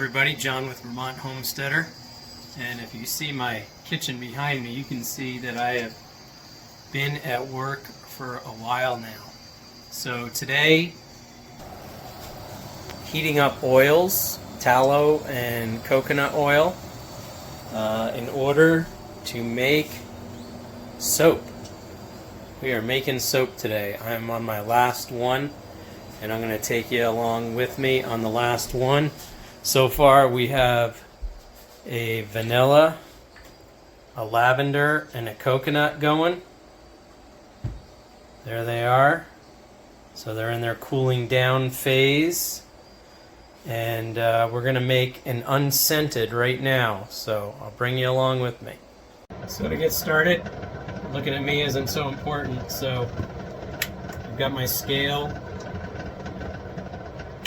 everybody, John with Vermont Homesteader, and if you see my kitchen behind me, you can see that I have been at work for a while now. So today, heating up oils, tallow and coconut oil, in order to make soap. We are making soap today. I'm on my last one, and I'm going to take you along with me on the last one. So far we have a vanilla, a lavender, and a coconut going. There they are. So they're in their cooling down phase. And we're going to make an unscented right now. So I'll bring you along with me. So to get started, looking at me isn't so important. So I've got my scale.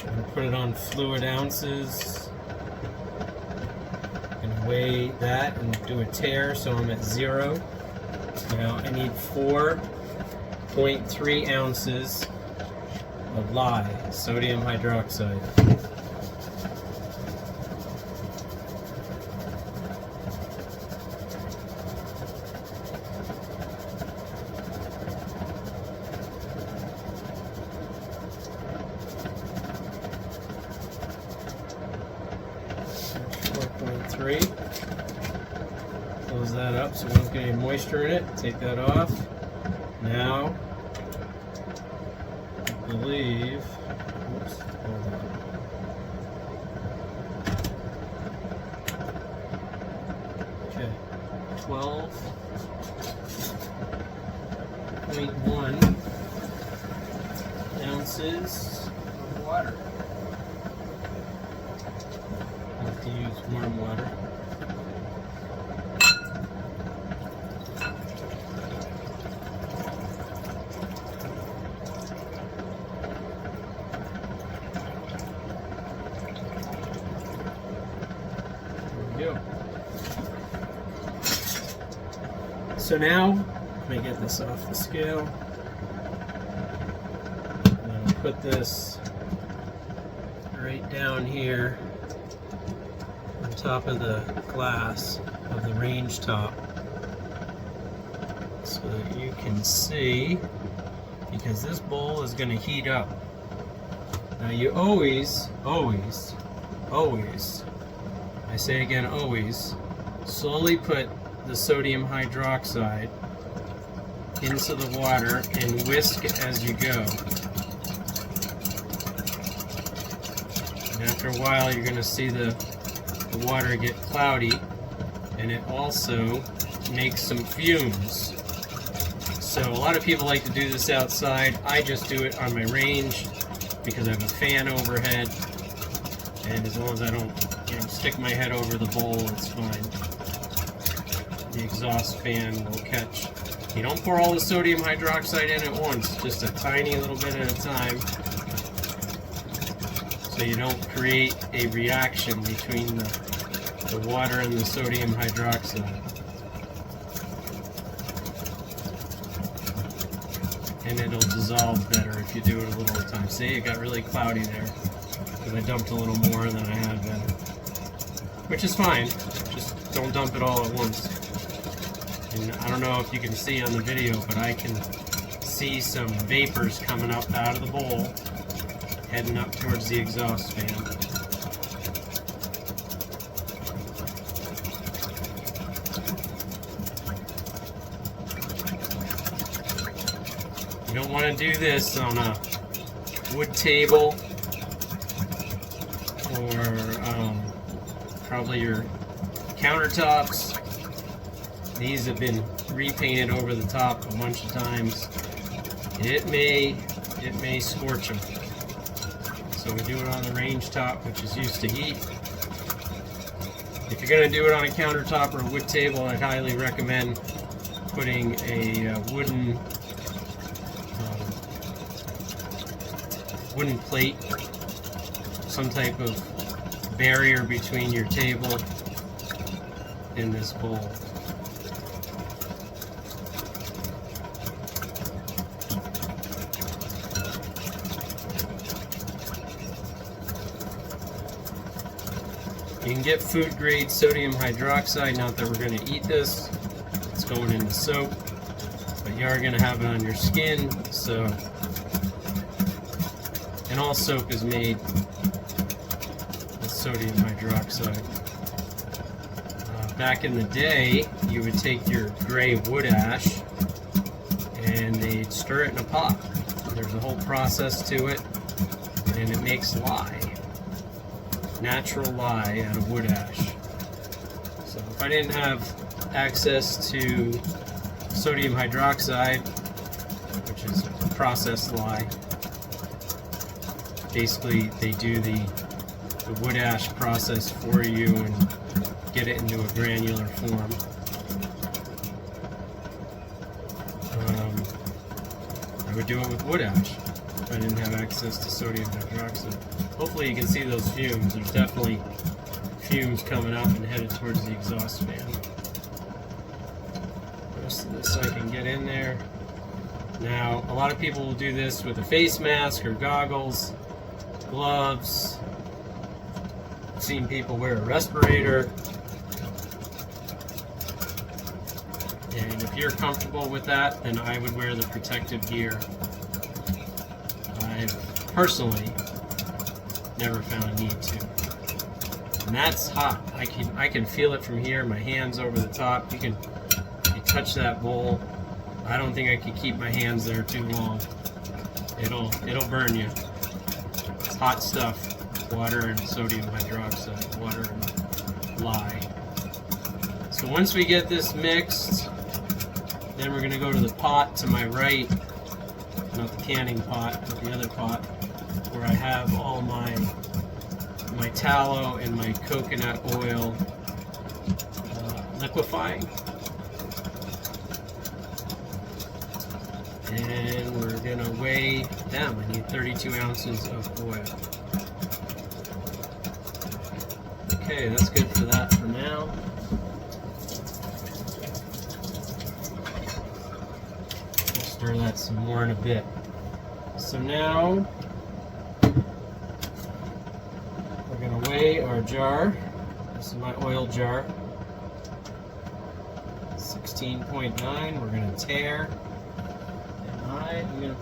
I'm going to put it on fluid ounces. I'm going to weigh that and do a tare so I'm at 0. Now I need 4.3 ounces of lye, sodium hydroxide. Close that up so we don't get any moisture in it. Take that off. Now, I believe, oops, hold on. Okay, 12.1 ounces of water. I have to use warm water. So now, let me get this off the scale. I'm going to put this right down here on top of the glass of the range top so that you can see, because this bowl is going to heat up. Now you always, I say again always, slowly put the sodium hydroxide into the water and whisk as you go. And after a while you're going to see the water get cloudy, and it also makes some fumes. So a lot of people like to do this outside. I just do it on my range because I have a fan overhead, and as long as I don't stick my head over the bowl, it's fine. The exhaust fan will catch. You don't pour all the sodium hydroxide in at once, just a tiny little bit at a time, so you don't create a reaction between the water and the sodium hydroxide. And it'll dissolve better if you do it a little at a time. See, it got really cloudy there because I dumped a little more than I had been, which is fine. Just don't dump it all at once. And I don't know if you can see on the video, but I can see some vapors coming up out of the bowl, heading up towards the exhaust fan. You don't want to do this on a wood table or probably your countertops. These have been repainted over the top a bunch of times. It may scorch them. So we do it on the range top, which is used to heat. If you're going to do it on a countertop or a wood table, I'd highly recommend putting a wooden plate, some type of barrier between your table and this bowl. You can get food grade sodium hydroxide, not that we're going to eat this. It's going in the soap, but you are going to have it on your skin, so. And all soap is made with sodium hydroxide. Back in the day, you would take your gray wood ash and they'd stir it in a pot. There's a whole process to it, and it makes lye. Natural lye out of wood ash. So if I didn't have access to sodium hydroxide, which is a processed lye, basically they do the wood ash process for you and get it into a granular form. I would do it with wood ash if I didn't have access to sodium hydroxide. Hopefully you can see those fumes. There's definitely fumes coming up and headed towards the exhaust fan. The rest of this I can get in there. Now, a lot of people will do this with a face mask or goggles, gloves. I've seen people wear a respirator. And if you're comfortable with that, then I would wear the protective gear. I've personally never found a need to. And that's hot. I can feel it from here. My hand's over the top. You touch that bowl. I don't think I could keep my hands there too long. It'll burn you. It's hot stuff. Water and sodium hydroxide. Water and lye. So once we get this mixed, then we're going to go to the pot to my right, not the canning pot, but the other pot, where I have all my tallow and my coconut oil liquefying. And we're going to weigh down. I need 32 ounces of oil. Okay, that's good for that for now. Stir that some more in a bit. So now we're going to weigh our jar. This is my oil jar. 16.9. We're going to tare. And I'm going to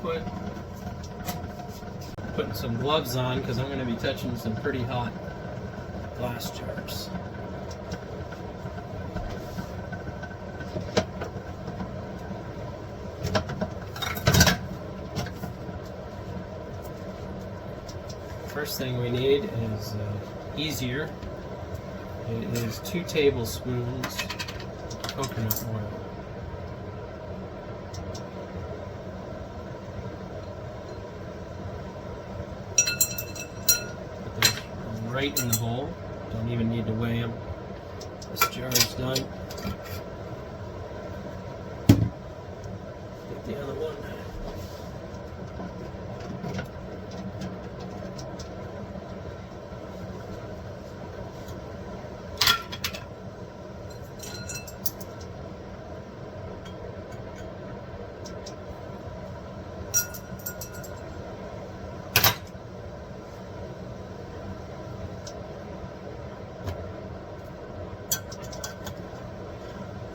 put some gloves on because I'm going to be touching some pretty hot glass jars. First thing we need is easier. It is 2 tablespoons of coconut oil. Put those right in the bowl. Don't even need to weigh them. This jar is done. Get the other one.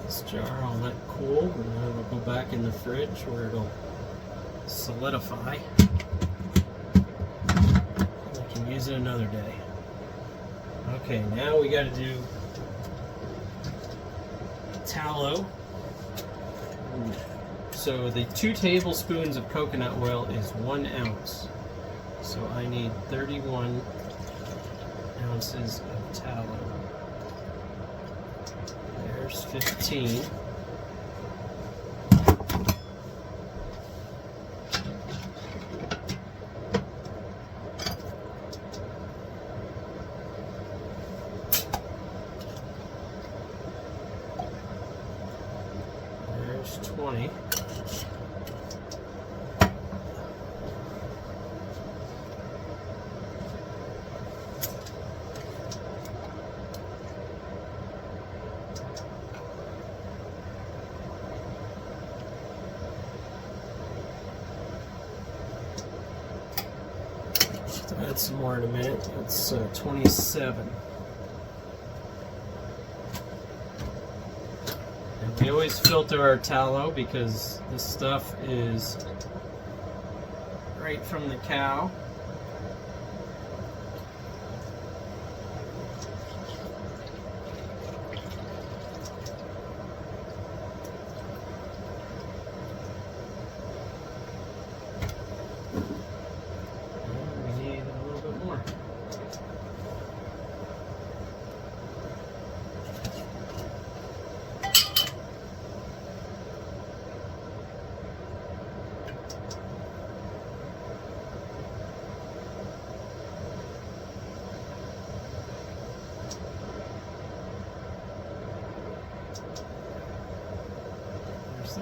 This jar I'll let cool, and then it'll go back in the fridge where it'll solidify. I can use it another day. Okay, now we got to do tallow. So the 2 tablespoons of coconut oil is 1 ounce. So I need 31 ounces of tallow. There's 15. There's 20. Add some more in a minute. It's 27. And we always filter our tallow because this stuff is right from the cow. We need a little bit more.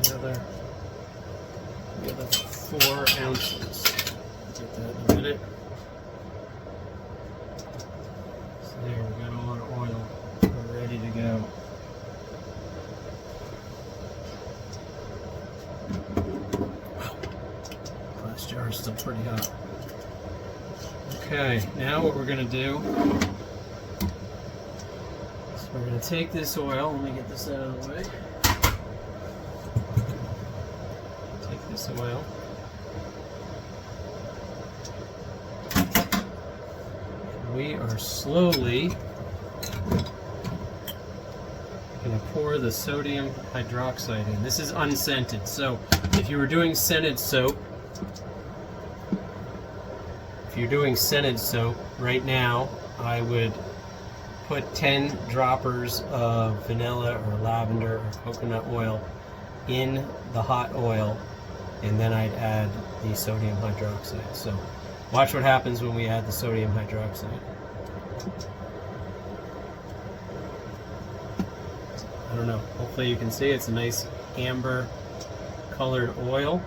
The other 4 ounces. Get that in a minute. So there, we got all our oil. We're ready to go. Wow. Glass jar is still pretty hot. Okay, now what we're going to do is we're going to take this oil. Let me get this out of the way. This oil. We are slowly going to pour the sodium hydroxide in. This is unscented, so if you were doing scented soap, right now I would put 10 droppers of vanilla or lavender or coconut oil in the hot oil, and then I'd add the sodium hydroxide. So watch what happens when we add the sodium hydroxide. I don't know, hopefully you can see it's a nice amber colored oil.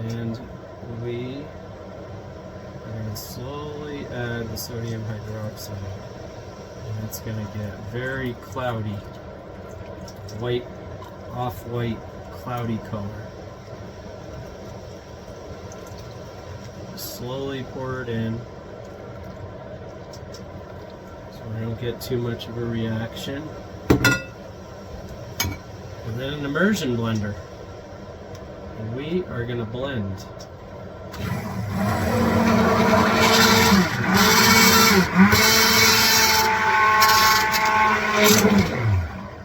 And we are going to slowly add the sodium hydroxide. And it's going to get very cloudy, white, off-white, cloudy color. Slowly pour it in so I don't get too much of a reaction. And then an immersion blender. And we are going to blend.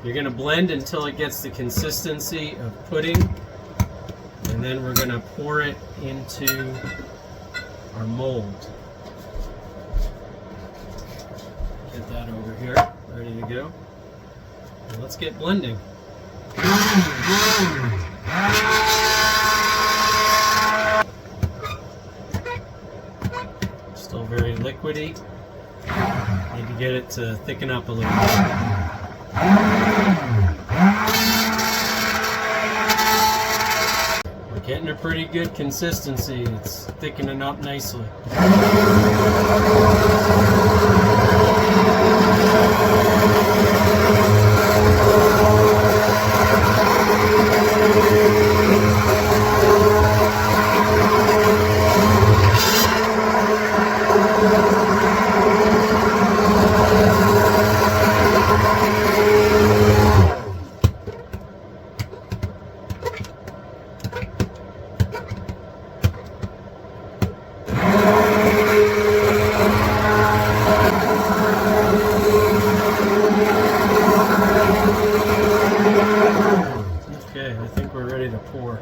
You're going to blend until it gets the consistency of pudding, and then we're going to pour it into our mold. Get that over here, ready to go. And let's get blending. Still very liquidy. Need to get it to thicken up a little bit. We're getting a pretty good consistency. It's thickening up nicely. Okay, I think we're ready to pour.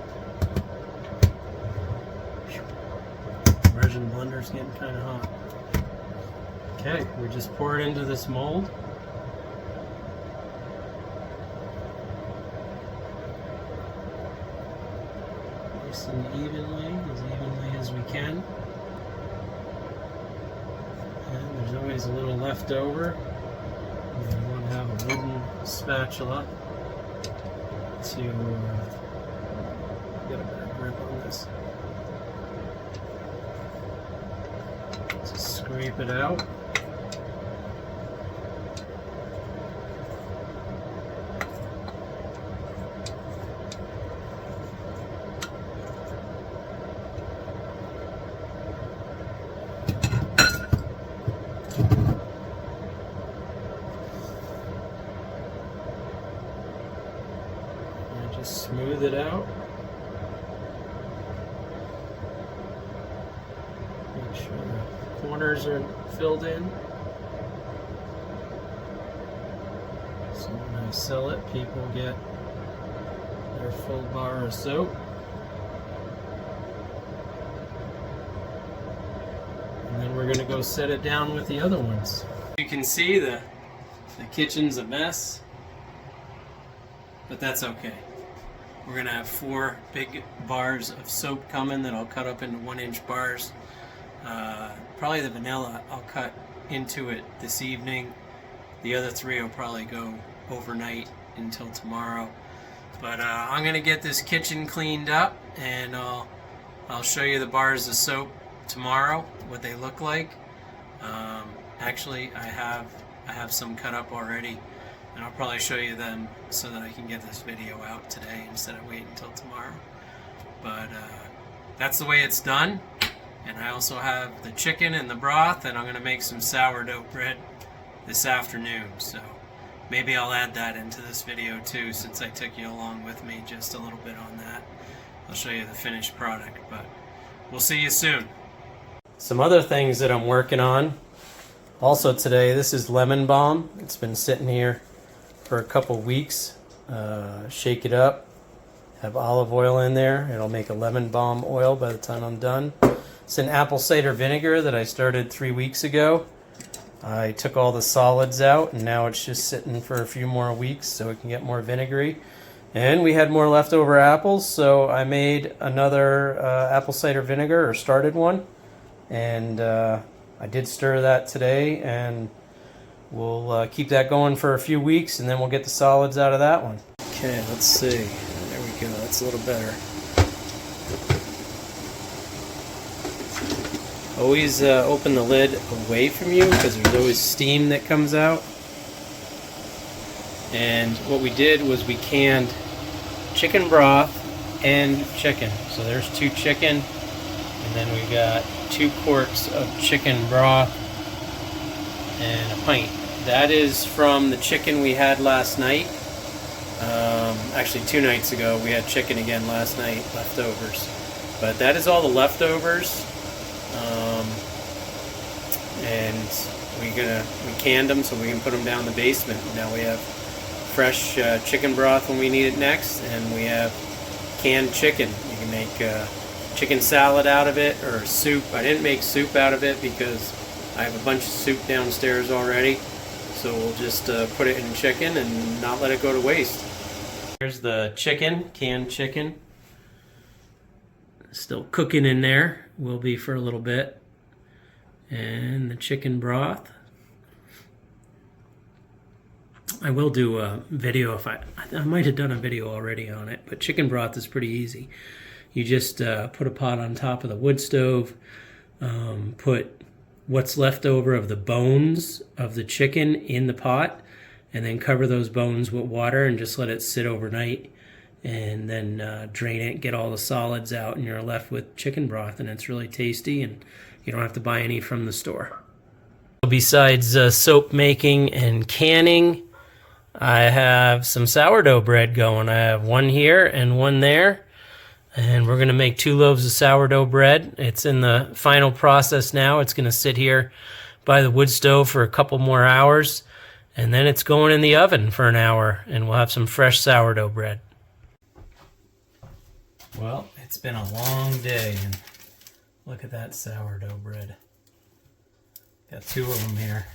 Immersion blender's getting kind of hot. Okay, we just pour it into this mold. Nice and evenly as we can. And there's always a little left over. You want to have a wooden spatula to get a better grip on this. Just scrape it out. smooth it out. Make sure the corners are filled in. So when I sell it, people get their full bar of soap. And then we're going to go set it down with the other ones. You can see the kitchen's a mess, but that's okay. We're going to have 4 big bars of soap coming that I'll cut up into 1-inch bars. Probably the vanilla I'll cut into it this evening. The other 3 will probably go overnight until tomorrow. But I'm going to get this kitchen cleaned up, and I'll show you the bars of soap tomorrow, what they look like. Actually, I have some cut up already, and I'll probably show you them so that I can get this video out today instead of waiting until tomorrow. But that's the way it's done. And I also have the chicken and the broth, and I'm going to make some sourdough bread this afternoon. So maybe I'll add that into this video too, since I took you along with me just a little bit on that. I'll show you the finished product, but we'll see you soon. Some other things that I'm working on also today, this is lemon balm. It's been sitting here for a couple weeks. Shake it up, have olive oil in there. It'll make a lemon balm oil by the time I'm done. It's an apple cider vinegar that I started 3 weeks ago. I took all the solids out, and now it's just sitting for a few more weeks so it can get more vinegary. And we had more leftover apples, so I made another apple cider vinegar, or started one. And I did stir that today, and we'll keep that going for a few weeks, and then we'll get the solids out of that one. Okay, let's see. There we go. That's a little better. Always open the lid away from you, because there's always steam that comes out. And what we did was we canned chicken broth and chicken. So there's 2 chicken, and then we got 2 quarts of chicken broth and a pint. That is from the chicken we had last night. Actually 2 nights ago. We had chicken again last night, leftovers. But that is all the leftovers. And we canned them so we can put them down in the basement. Now we have fresh chicken broth when we need it next, and we have canned chicken. You can make chicken salad out of it, or soup. I didn't make soup out of it because I have a bunch of soup downstairs already, so we'll just put it in chicken and not let it go to waste. Here's the chicken, canned chicken. Still cooking in there, will be for a little bit. And the chicken broth. I will do a video if I might have done a video already on it, but chicken broth is pretty easy. You just put a pot on top of the wood stove, put what's left over of the bones of the chicken in the pot, and then cover those bones with water and just let it sit overnight, and then drain it, get all the solids out, and you're left with chicken broth, and it's really tasty, and you don't have to buy any from the store. Besides soap making and canning, I have some sourdough bread going. I have one here and one there, and we're going to make 2 loaves of sourdough bread. It's in the final process now. It's going to sit here by the wood stove for a couple more hours, and then it's going in the oven for an hour, and we'll have some fresh sourdough bread. Well, it's been a long day, and look at that sourdough bread. Got 2 of them here.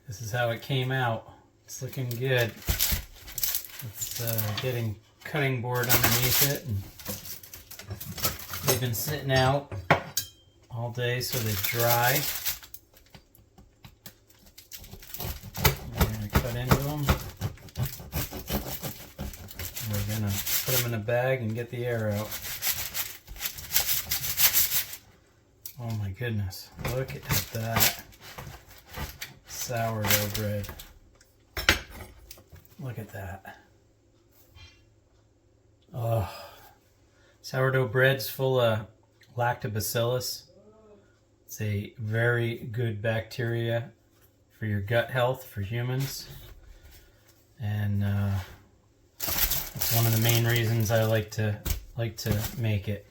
This is how it came out. It's looking good. It's getting cutting board underneath it, and they've been sitting out all day so they dry. We're going to cut into them. We're going to put them in a bag and get the air out. Oh my goodness, look at that sourdough bread. Look at that. Oh, sourdough bread's full of lactobacillus. It's a very good bacteria for your gut health for humans. And it's one of the main reasons I like to make it.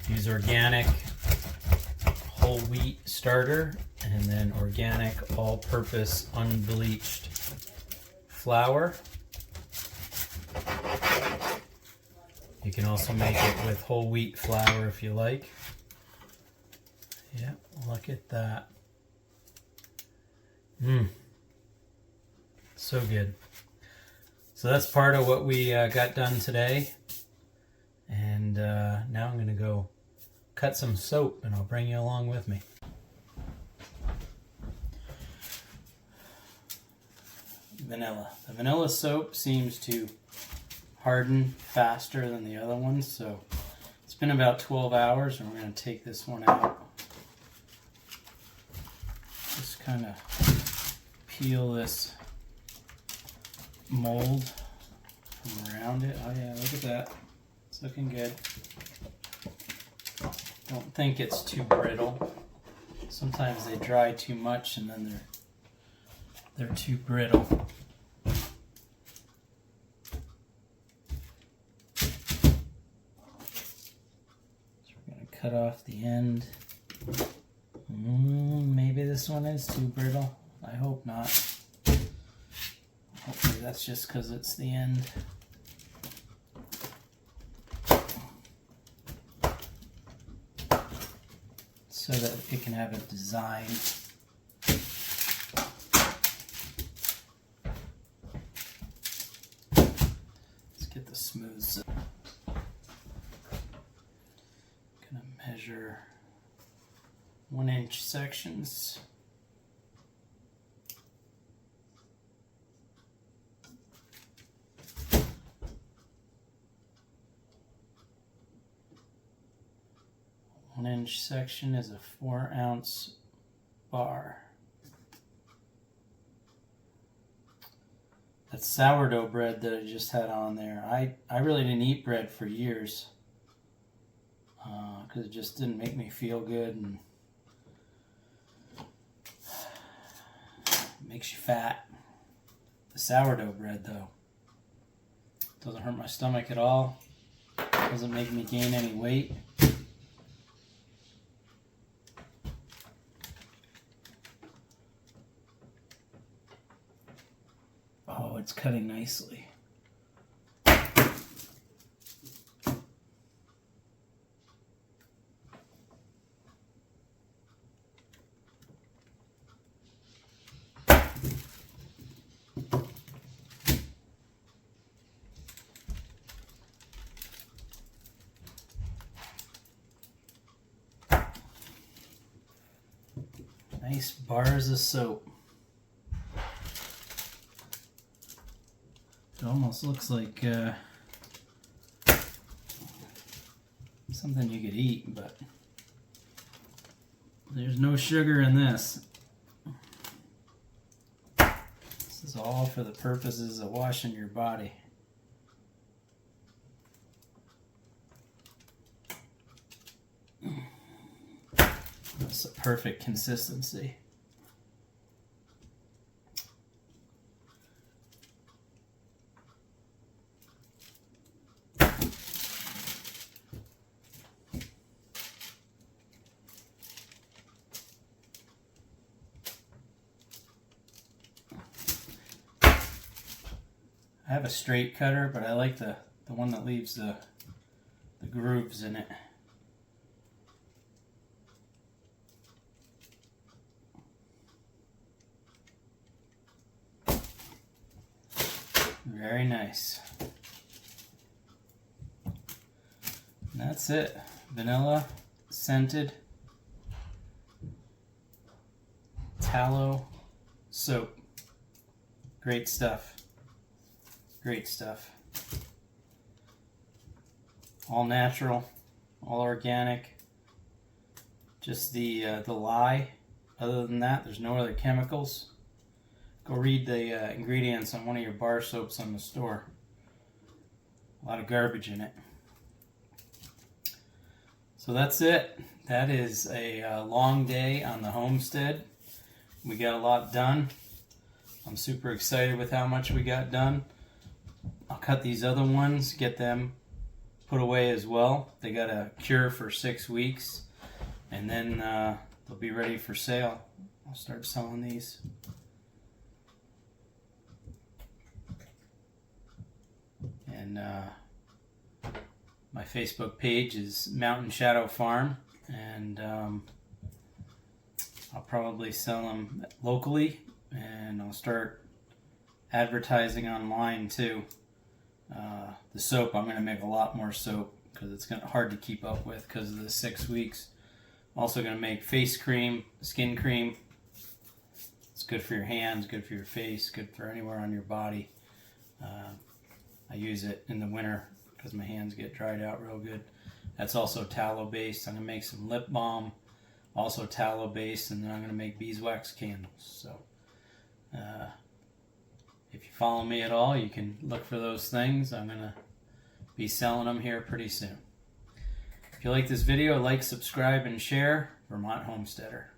Use organic whole wheat starter and then organic all-purpose unbleached flour. You can also make it with whole wheat flour if you like. Yeah, look at that. So good. So that's part of what we got done today. And now I'm going to go cut some soap and I'll bring you along with me. Vanilla. The vanilla soap seems to harden faster than the other ones, so it's been about 12 hours and we're going to take this one out. Just kind of peel this mold from around it. Oh yeah, look at that. It's looking good. Don't think it's too brittle. Sometimes they dry too much and then they're too brittle. So we're going to cut off the end. Maybe this one is too brittle. I hope not. Hopefully that's just because it's the end. So that it can have a design. Let's get the smooth side. Gonna measure 1-inch sections. One-inch section is a 4-ounce bar. That sourdough bread that I just had on there, I really didn't eat bread for years because it just didn't make me feel good and it makes you fat. The sourdough bread though doesn't hurt my stomach at all, doesn't make me gain any weight. Oh, it's cutting nicely. Nice bars of soap. It almost looks like something you could eat, but there's no sugar in this. This is all for the purposes of washing your body. That's a perfect consistency. I have a straight cutter, but I like the one that leaves the grooves in it. Very nice. And that's it. Vanilla scented tallow soap. Great stuff. Great stuff. All natural, all organic. Just the lye. Other than that, there's no other chemicals. Go read the ingredients on one of your bar soaps on the store. A lot of garbage in it. So that's it. That is a long day on the homestead. We got a lot done. I'm super excited with how much we got done. I'll cut these other ones, get them put away as well. They got a cure for 6 weeks, and then they'll be ready for sale. I'll start selling these. And my Facebook page is Mountain Shadow Farm, and I'll probably sell them locally, and I'll start advertising online too. The soap, I'm going to make a lot more soap because it's hard to keep up with because of the 6 weeks. Also going to make face cream, skin cream. It's good for your hands, good for your face, good for anywhere on your body. I use it in the winter because my hands get dried out real good. That's also tallow based. I'm going to make some lip balm, also tallow based, and then I'm going to make beeswax candles. So if you follow me at all, you can look for those things. I'm going to be selling them here pretty soon. If you like this video, like, subscribe, and share. Vermont Homesteader.